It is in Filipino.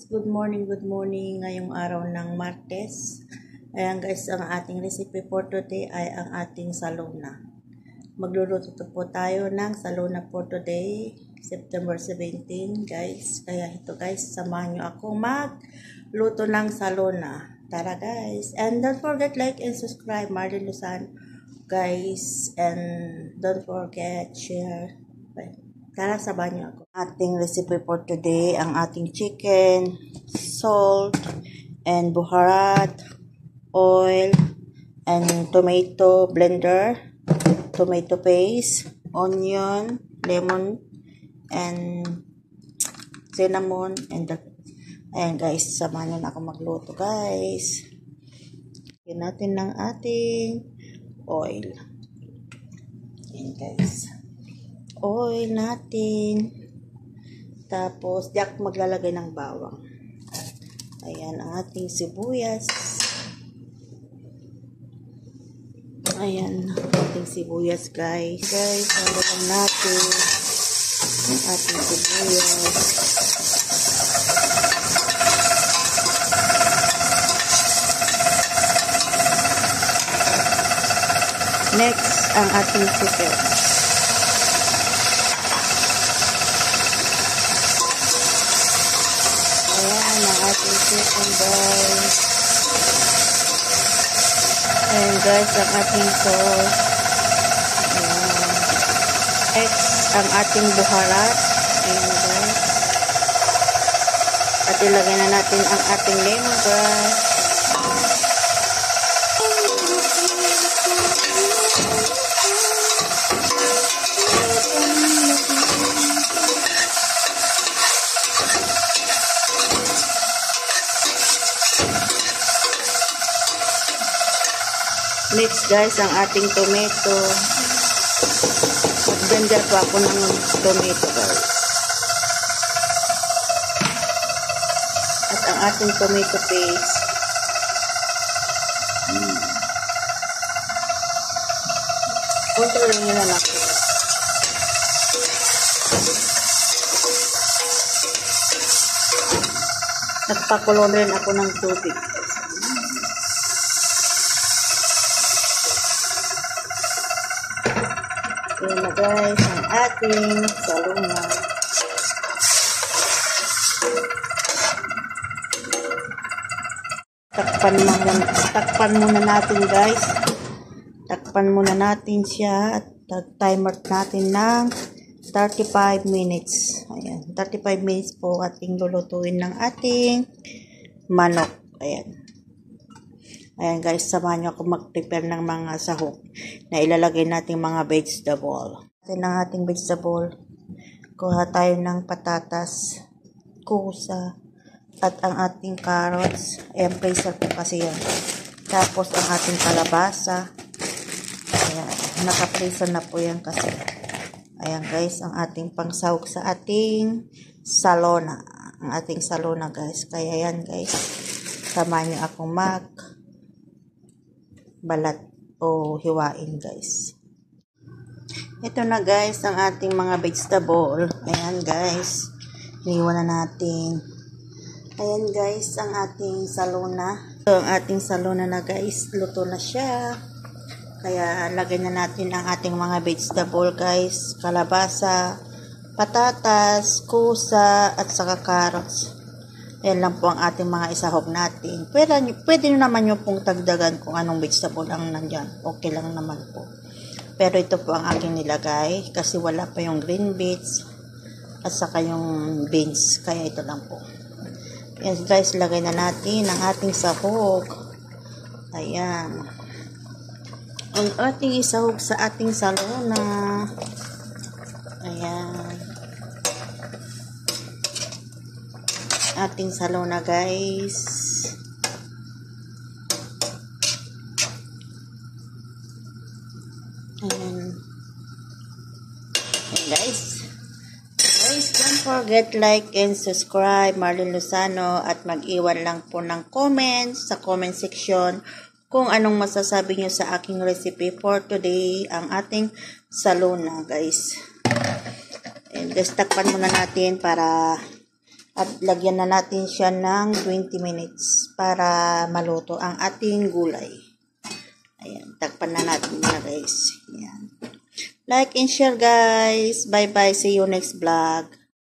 Good morning ngayong araw ng Martes. Ayan guys, ang ating recipe for today ay ang ating salona. Magluluto po tayo ng salona for today, September 17 guys. Kaya ito guys, samahan nyo ako magluto ng salona. Tara guys, and don't forget like and subscribe, Marlene Luzano guys, and don't forget share. Bye. Tara, sabahan niyo ako. Ating recipe for today, ang ating chicken, salt, and buharat, oil, and tomato blender, tomato paste, onion, lemon, and cinnamon, and ayan guys, samahan niyo na ako magluto guys. Lagyan natin ng ating oil. Ayan guys. Oil natin. Tapos, di ako maglalagay ng bawang. Ayan, ang ating sibuyas. Ayan, ang ating sibuyas, guys. Guys, hanggang natin ang ating sibuyas. Next, ang ating chicken. Ating chicken guys. Ayan guys, ang ating sauce. Ayan. Next, ang ating buharat. Ayan guys. At ilagay na natin ang ating lemongrass. Next guys, ang ating tomato. Mag-blender po ako ng tomato guys. At ang ating tomato paste. Kontrolin nyo na lang. Nagpakulong rin ako ng tubig. Ayan na guys, ang ating salona. Takpan muna natin guys. Takpan muna natin siya at timer natin ng 35 minutes. Ayan, 35 minutes po ating lulutuin ng ating manok. Ayan. Ayan guys, samahan nyo ako mag-prepare ng mga sahog na ilalagay natin mga vegetable. Atin ang ating vegetable. Kuha tayo ng patatas, kusa, at ang ating carrots. Ayan, freezer po kasi yan. Tapos ang ating kalabasa. Ayan, naka-freezer na po yan kasi. Ayan guys, ang ating pangsahog sa ating salona. Ang ating salona guys. Kaya yan guys, samahan nyo akong balat o hiwain guys. Ito na guys ang ating mga vegetable. Ayan guys, iniwan na natin. Ayan guys ang ating salona. So ang ating salona na guys, luto na siya. Kaya lagay na natin ang ating mga vegetable guys, kalabasa, patatas, kusa, at saka carrots. Ayan lang po ang ating mga isahog natin. Pwede nyo naman yung pong tagdagan kung anong vegetable ang nandyan. Okay lang naman po. Pero ito po ang aking nilagay kasi wala pa yung green beans at saka yung beans. Kaya ito lang po. Ayan guys, lagay na natin ang ating sahog. Ayan. Ang ating isahog sa ating salona. Ayan. Ating salona guys. Ayan. Ayan guys. Guys, don't forget like and subscribe, Marlene Luzano, at mag-iwan lang po ng comments sa comment section kung anong masasabi nyo sa aking recipe for today, ang ating salona guys. And guys, takpan muna natin para At lagyan na natin siya ng 20 minutes para maluto ang ating gulay. Ayan, takpan na natin na guys. Ayan. Like and share guys. Bye bye. See you next vlog.